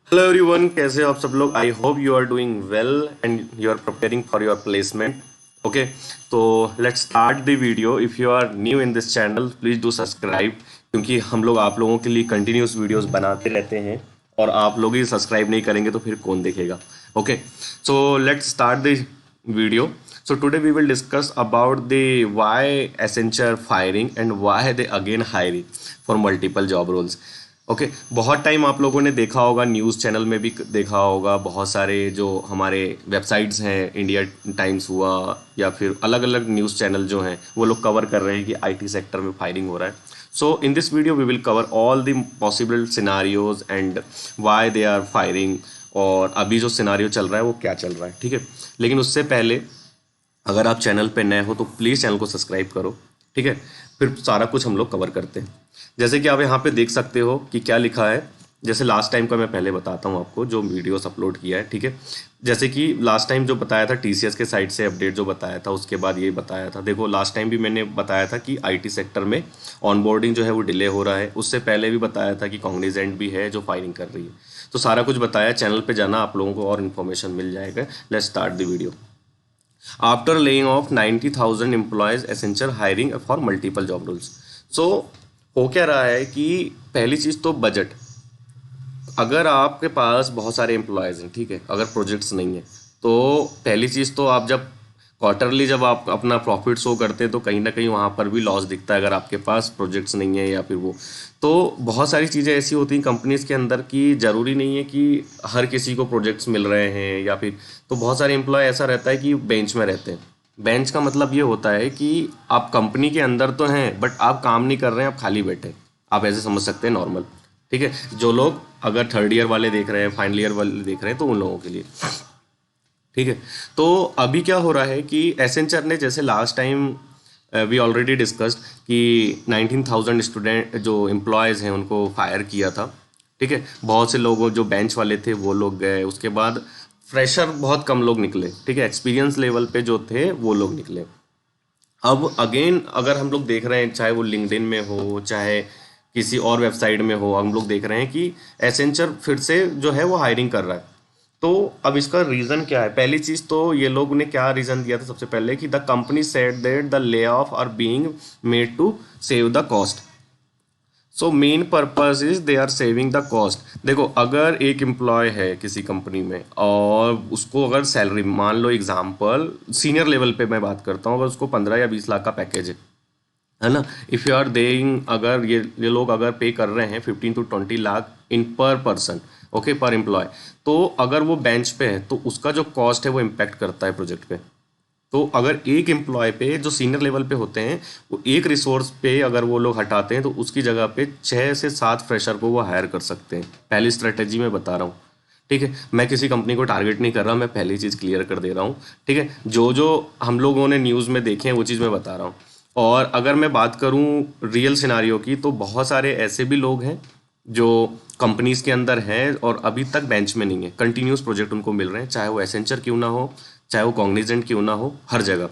Hello everyone, कैसे हो आप सब लोग। I hope you are doing well and you are preparing for your placement. Okay, तो let's start the video. If you are new in this channel please do subscribe, क्योंकि हम लोग आप लोगों के लिए कंटिन्यूस वीडियोस बनाते रहते हैं और आप लोग ही सब्सक्राइब नहीं करेंगे तो फिर कौन देखेगा। Okay, so let's start the video. So today we will discuss about the why Accenture firing and why they again hiring for multiple job roles. Okay, बहुत टाइम आप लोगों ने देखा होगा, न्यूज़ चैनल में भी देखा होगा, बहुत सारे जो हमारे वेबसाइट्स हैं, इंडिया टाइम्स हुआ या फिर अलग अलग न्यूज़ चैनल जो हैं वो लोग कवर कर रहे हैं कि आईटी सेक्टर में फायरिंग हो रहा है. So in this video we will cover all the possible scenarios and why they are firing, और अभी जो सिनारियो चल रहा है वो क्या चल रहा है. ठीक है, लेकिन उससे पहले अगर आप चैनल पे नए हो तो प्लीज़ चैनल को सब्सक्राइब करो. ठीक है, फिर सारा कुछ हम लोग कवर करते हैं. जैसे कि आप यहाँ पे देख सकते हो कि क्या लिखा है. जैसे लास्ट टाइम का मैं पहले बताता हूँ आपको, जो वीडियोस अपलोड किया है. ठीक है, जैसे कि लास्ट टाइम जो बताया था टीसीएस के साइड से अपडेट जो बताया था, उसके बाद ये बताया था. देखो लास्ट टाइम भी मैंने बताया था कि आईटी सेक्टर में ऑनबोर्डिंग जो है वो डिले हो रहा है. उससे पहले भी बताया था कि कॉग्निजेंट भी है जो फायरिंग कर रही है. तो सारा कुछ बताया. चैनल पे जाना, आप लोगों को और इन्फॉर्मेशन मिल जाएगा. Let's start the video. After laying off 90,000 employees, Accenture hiring for multiple job roles. So हो क्या रहा है कि पहली चीज़ तो बजट. अगर आपके पास बहुत सारे एम्प्लॉयज़ हैं, ठीक है, अगर प्रोजेक्ट्स नहीं है तो पहली चीज़ तो आप जब क्वार्टरली जब आप अपना प्रॉफिट शो करते हैं तो कहीं ना कहीं वहाँ पर भी लॉस दिखता है, अगर आपके पास प्रोजेक्ट्स नहीं है या फिर वो. तो बहुत सारी चीज़ें ऐसी होती हैं कंपनीज़ के अंदर कि ज़रूरी नहीं है कि हर किसी को प्रोजेक्ट्स मिल रहे हैं, या फिर तो बहुत सारे एम्प्लॉय ऐसा रहता है कि बेंच में रहते हैं. बेंच का मतलब ये होता है कि आप कंपनी के अंदर तो हैं बट आप काम नहीं कर रहे हैं, आप खाली बैठे. आप ऐसे समझ सकते हैं नॉर्मल. ठीक है, जो लोग अगर थर्ड ईयर वाले देख रहे हैं, फाइनल ईयर वाले देख रहे हैं, तो उन लोगों के लिए. ठीक है, तो अभी क्या हो रहा है कि एसेंचर ने, जैसे last time we already discussed कि 19,000 स्टूडेंट जो एम्प्लॉयज़ हैं उनको फायर किया था. ठीक है, बहुत से लोगों जो बेंच वाले थे वो लोग गए. उसके बाद फ्रेशर बहुत कम लोग निकले. ठीक है, एक्सपीरियंस लेवल पे जो थे वो लोग निकले. अब अगेन अगर हम लोग देख रहे हैं, चाहे वो लिंक्डइन में हो चाहे किसी और वेबसाइट में हो, हम लोग देख रहे हैं कि एसेंचर फिर से जो है वो हायरिंग कर रहा है. तो अब इसका रीज़न क्या है. पहली चीज़ तो ये लोग ने क्या रीज़न दिया था सबसे पहले कि the company said that the layoff are being made to save the cost. So main purpose is they are saving the cost. देखो, अगर एक एम्प्लॉय है किसी कंपनी में और उसको अगर सैलरी, मान लो एग्जाम्पल सीनियर लेवल पे मैं बात करता हूँ, अगर उसको 15 या 20 लाख का पैकेज है ना. इफ़ यू आर देइंग, अगर ये लोग अगर पे कर रहे हैं 15 to 20 लाख इन पर पर्सन, ओके, पर एम्प्लॉय, तो अगर वो बेंच पे है तो उसका जो कॉस्ट है वो इम्पैक्ट करता है प्रोजेक्ट पे. तो अगर एक एम्प्लॉय पे जो सीनियर लेवल पे होते हैं, वो एक रिसोर्स पे अगर वो लोग हटाते हैं तो उसकी जगह पे 6 से 7 फ्रेशर को वो हायर कर सकते हैं. पहली स्ट्रेटेजी मैं बता रहा हूँ. ठीक है, मैं किसी कंपनी को टारगेट नहीं कर रहा, मैं पहली चीज़ क्लियर कर दे रहा हूँ. ठीक है, जो जो हम लोगों ने न्यूज़ में देखे हैं वो चीज़ मैं बता रहा हूँ. और अगर मैं बात करूँ रियल सिनारियो की, तो बहुत सारे ऐसे भी लोग हैं जो कंपनीज के अंदर हैं और अभी तक बेंच में नहीं है, कंटिन्यूस प्रोजेक्ट उनको मिल रहे हैं, चाहे वो एसेंचर क्यों ना हो, चाहे वो कॉग्निजेंट क्यों ना हो, हर जगह.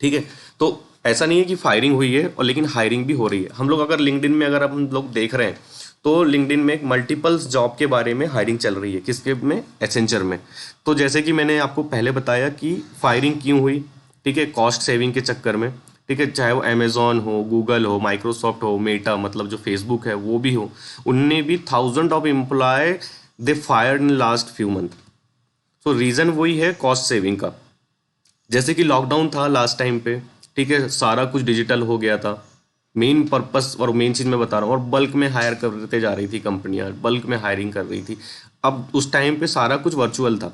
ठीक है, तो ऐसा नहीं है कि फायरिंग हुई है, और लेकिन हायरिंग भी हो रही है. हम लोग अगर लिंक्डइन में अगर हम लोग देख रहे हैं तो लिंक्डइन में मल्टीपल्स जॉब के बारे में हायरिंग चल रही है. किसके में? एसेंचर में. तो जैसे कि मैंने आपको पहले बताया कि फायरिंग क्यों हुई. ठीक है, कॉस्ट सेविंग के चक्कर में. ठीक है, चाहे वो अमेजोन हो, गूगल हो, माइक्रोसॉफ्ट हो, मेटा मतलब जो फेसबुक है वो भी हो, उनने भी thousand of employ they fired in last few month. तो रीज़न वही है, कॉस्ट सेविंग का. जैसे कि लॉकडाउन था लास्ट टाइम पे, ठीक है, सारा कुछ डिजिटल हो गया था. मेन पर्पस और मेन चीज़ मैं बता रहा हूँ, और बल्क में हायर करते जा रही थी कंपनियां, बल्क में हायरिंग कर रही थी. अब उस टाइम पे सारा कुछ वर्चुअल था.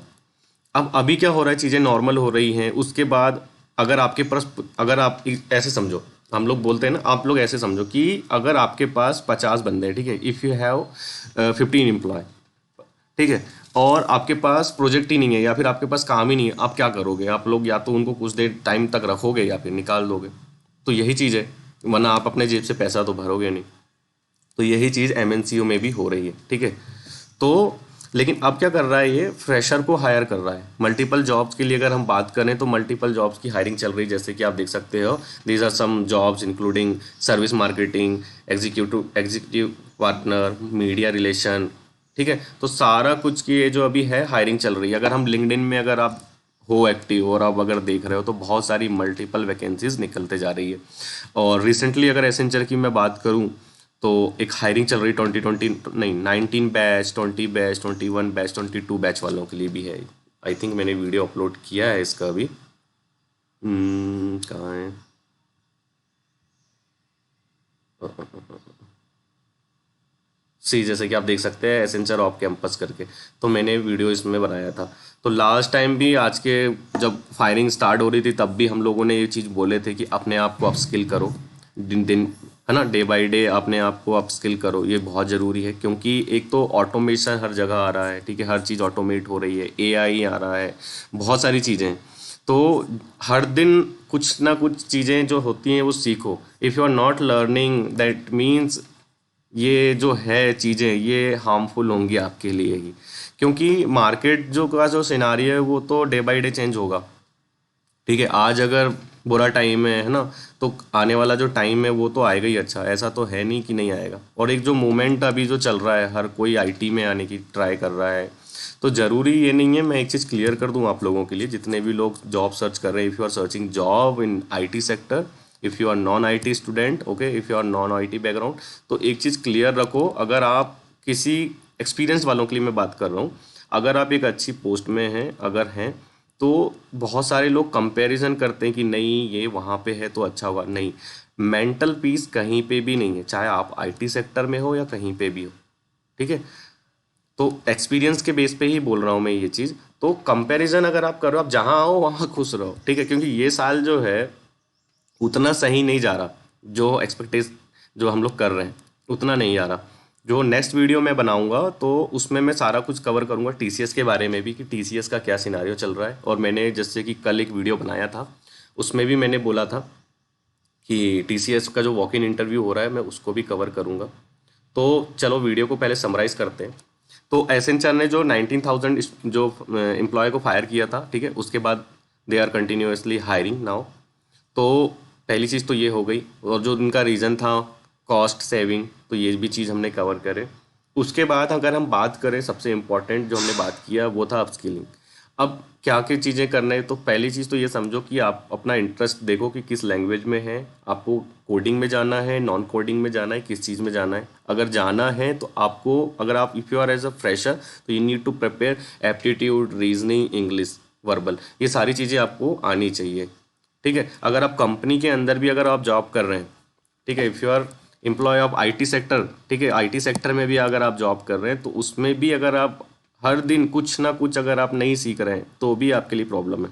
अब अभी क्या हो रहा है, चीज़ें नॉर्मल हो रही हैं. उसके बाद अगर आपके पास, अगर आप ऐसे समझो, हम लोग बोलते हैं ना, आप लोग ऐसे समझो कि अगर आपके पास 50 बंदे हैं, ठीक है, इफ़ यू हैव 15 एम्प्लॉय, ठीक है, और आपके पास प्रोजेक्ट ही नहीं है या फिर आपके पास काम ही नहीं है, आप क्या करोगे? आप लोग या तो उनको कुछ देर टाइम तक रखोगे या फिर निकाल दोगे. तो यही चीज़ है, वरना आप अपने जेब से पैसा तो भरोगे नहीं. तो यही चीज़ एमएनसीयू में भी हो रही है. ठीक है, तो लेकिन अब क्या कर रहा है, ये फ्रेशर को हायर कर रहा है. मल्टीपल जॉब्स के लिए अगर हम बात करें तो मल्टीपल जॉब्स की हायरिंग चल रही है. जैसे कि आप देख सकते हो, these are some jobs including service marketing, executive partner, media relation. ठीक है। तो सारा कुछ की ये जो अभी है हायरिंग चल रही है। अगर हम लिंक्डइन में अगर आप हो एक्टिव और आप अगर देख रहे हो तो बहुत सारी मल्टीपल वैकेंसीज निकलते जा रही है। और रिसेंटली अगर एसेंचर की मैं बात करूं तो एक हायरिंग चल रही 2020 नहीं 19 बैच, 20 बैच, 21 बैच, 22 बैच वालों के लिए भी है। आई थिंक मैंने वीडियो अपलोड किया है इसका अभी। कहाँ है? सी जैसे कि आप देख सकते हैं एसेंचर ऑफ कैंपस करके, तो मैंने वीडियो इसमें बनाया था। तो लास्ट टाइम भी आज के जब फायरिंग स्टार्ट हो रही थी तब भी हम लोगों ने ये चीज़ बोले थे कि अपने आप को अपस्किल करो, दिन दिन है ना, डे बाय डे अपने आप को अपस्किल करो। ये बहुत ज़रूरी है क्योंकि एक तो ऑटोमेशन हर जगह आ रहा है, ठीक है, हर चीज़ ऑटोमेट हो रही है, एआई आ रहा है, बहुत सारी चीज़ें हैं। तो हर दिन कुछ ना कुछ चीज़ें जो होती हैं वो सीखो। If you are not learning that means ये जो है चीज़ें ये हार्मफुल होंगी आपके लिए ही, क्योंकि मार्केट जो का जो सिनारियो है वो तो डे बाय डे चेंज होगा। ठीक है, आज अगर बुरा टाइम है ना, तो आने वाला जो टाइम है वो तो आएगा ही। अच्छा, ऐसा तो है नहीं कि नहीं आएगा। और एक जो मोमेंट अभी जो चल रहा है, हर कोई आईटी में आने की ट्राई कर रहा है, तो ज़रूरी ये नहीं है। मैं एक चीज़ क्लियर कर दूं आप लोगों के लिए, जितने भी लोग जॉब सर्च कर रहे हैं, if you are searching job in IT sector, if you are non IT student, okay, if you are non IT background, तो एक चीज़ क्लियर रखो। अगर आप किसी एक्सपीरियंस वालों के लिए मैं बात कर रहा हूँ, अगर आप एक अच्छी पोस्ट में हैं अगर हैं, तो बहुत सारे लोग कंपैरिजन करते हैं कि नहीं ये वहाँ पे है तो अच्छा हुआ। नहीं, मेंटल पीस कहीं पे भी नहीं है, चाहे आप आईटी सेक्टर में हो या कहीं पे भी हो। ठीक है, तो एक्सपीरियंस के बेस पे ही बोल रहा हूँ मैं ये चीज़। तो कंपैरिजन अगर आप करो, आप जहाँ आओ वहाँ खुश रहो, ठीक है, क्योंकि ये साल जो है उतना सही नहीं जा रहा, जो एक्सपेक्टेशन जो हम लोग कर रहे हैं उतना नहीं आ रहा। जो नेक्स्ट वीडियो मैं बनाऊंगा तो उसमें मैं सारा कुछ कवर करूंगा, टीसीएस के बारे में भी कि टीसीएस का क्या सिनारियो चल रहा है। और मैंने जैसे कि कल एक वीडियो बनाया था उसमें भी मैंने बोला था कि टीसीएस का जो वॉक इन इंटरव्यू हो रहा है मैं उसको भी कवर करूंगा। तो चलो वीडियो को पहले समराइज करते हैं। तो एसेंचर ने जो 19,000 जो एम्प्लॉय को फायर किया था, ठीक है, उसके बाद they are continuously hiring now. तो पहली चीज़ तो ये हो गई। और जो उनका रीज़न था कॉस्ट सेविंग, तो ये भी चीज़ हमने कवर करे। उसके बाद अगर हम बात करें, सबसे इम्पॉर्टेंट जो हमने बात किया वो था अपस्किलिंग। अब क्या क्या चीज़ें करना है, तो पहली चीज़ तो ये समझो कि आप अपना इंटरेस्ट देखो कि किस लैंग्वेज में है, आपको कोडिंग में जाना है, नॉन कोडिंग में जाना है, किस चीज़ में जाना है। अगर जाना है तो आपको, अगर आप if you are as a fresher, तो you need to prepare aptitude, reasoning, English, verbal, ये सारी चीज़ें आपको आनी चाहिए। ठीक है, अगर आप कंपनी के अंदर भी अगर आप जॉब कर रहे हैं, ठीक है, if you are employ of IT sector, ठीक है, आईटी सेक्टर में भी अगर आप जॉब कर रहे हैं तो उसमें भी अगर आप हर दिन कुछ ना कुछ अगर आप नहीं सीख रहे हैं तो भी आपके लिए प्रॉब्लम है।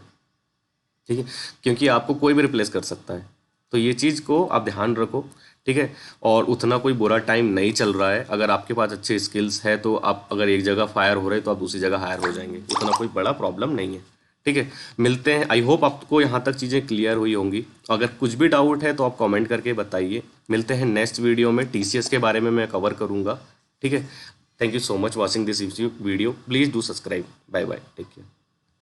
ठीक है, क्योंकि आपको कोई भी रिप्लेस कर सकता है। तो ये चीज़ को आप ध्यान रखो, ठीक है। और उतना कोई बुरा टाइम नहीं चल रहा है, अगर आपके पास अच्छे स्किल्स है तो आप अगर एक जगह फायर हो रहे हैं तो आप दूसरी जगह हायर हो जाएंगे, उतना कोई बड़ा प्रॉब्लम नहीं है। ठीक है, मिलते हैं। आई होप आपको यहाँ तक चीज़ें क्लियर हुई होंगी। अगर कुछ भी डाउट है तो आप कमेंट करके बताइए। मिलते हैं नेक्स्ट वीडियो में, टीसीएस के बारे में मैं कवर करूँगा। ठीक है, thank you so much watching this video, please do subscribe. Bye bye, take care.